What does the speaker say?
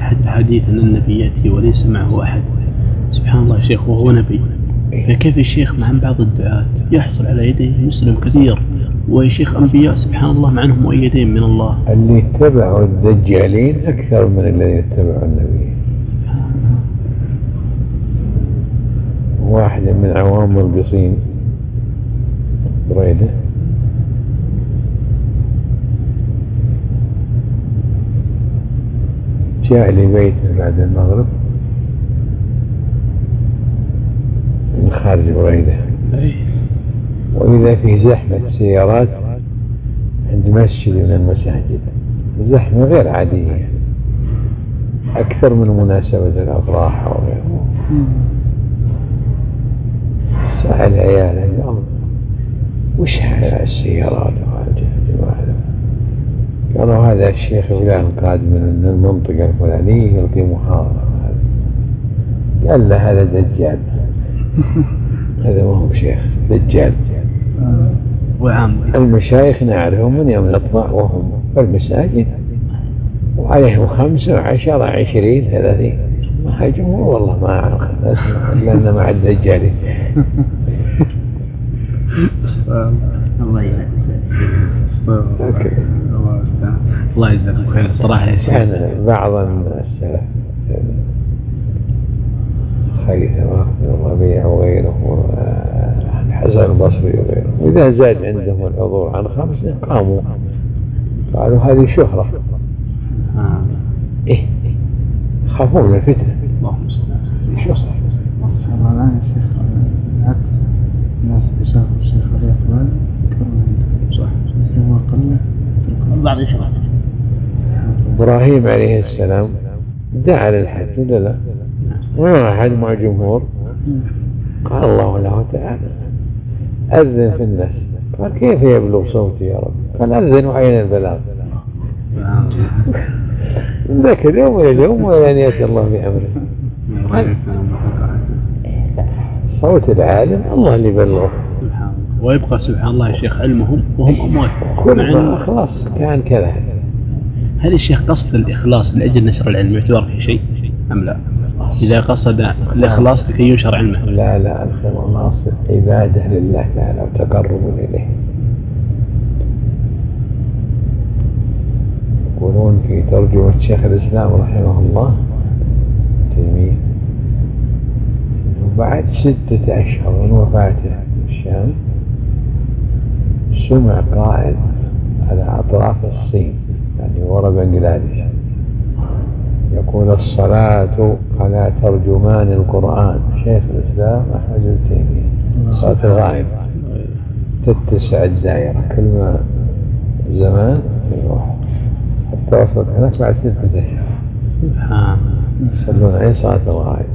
في أحد الحديث أن النبي يأتي وليس معه أحد. سبحان الله يا شيخ، وهو نبي، فكيف يا شيخ مع بعض الدعاة يحصل على يديه مسلم كثير، ويا شيخ أنبياء سبحان الله معنهم مؤيدين من الله؟ اللي اتبعوا الدجالين أكثر من الذين اتبعوا النبي. واحد من عوام القصيم بريدة جاء لبيته بعد المغرب من خارج بريدة، وإذا في زحمة سيارات عند مسجد من المساجد، زحمة غير عادية أكثر من مناسبة الأفراح أو غيره. سأل عياله قال وش هذا السيارات وهذا؟ قالوا هذا الشيخ فلان قادم من المنطقة الفلانية يلقي محاضرة. قال له هذا دجال. هذا ما هو شيخ، دجال. وعام المشايخ نعرفهم من يوم نطلع وهم في المساجد وعليهم 5 و10 20 30. ما جمهور والله ما أعرف لأن مع الدجالين. الله يجزاك خير. الله يجزاك خير صراحة يا شيخ. كان بعض السلف خيثمة والربيع وغيره الحسن البصري وغيره، وإذا زاد عندهم الحضور عن 5 قاموا قالوا هذه شهرة. إيه خافوا من الفتنة. اللهم استعان. شهرة. ما شاء الله الآن يا شيخ العكس، الناس يشاركوا الشيخ والإقبال يذكرون عنده. صح. هو قلة بعض يشرح. إبراهيم عليه السلام دعا للحج ولا لا؟ وما أحد مع جمهور. قال الله له تعالى أذن في الناس. قال كيف يبلغ صوتي يا رب؟ قال أذن وعين البلاغ. من ذاك اليوم إلى اليوم وإلى أن يأتي الله بأمره. صوت العالم الله اللي يبلغه. ويبقى سبحان الله يا شيخ علمهم وهم أموات. كل ما أخلص كان كذا. هل الشيخ قصد الإخلاص لأجل نشر العلم يعتبر في شيء أم لا؟ إذا قصد الإخلاص لكي ينشر علمه. لا الإخلاص عبادة لله تعالى وتقرب إليه. يقولون في ترجمة شيخ الإسلام رحمه الله تيمية وبعد 6 أشهر من وفاته في الشام سمع قائد على أطراف الصين يعني ورا بنغلاديش يقول الصلاة على ترجمان القرآن شيخ الإسلام أحمد بن تيمية. صلاة الغائب تتسع الدائرة كل ما زمان يروح حتى وصلت هناك بعد 6 أشهر. سبحان يصلون عليه صلاة الغائب.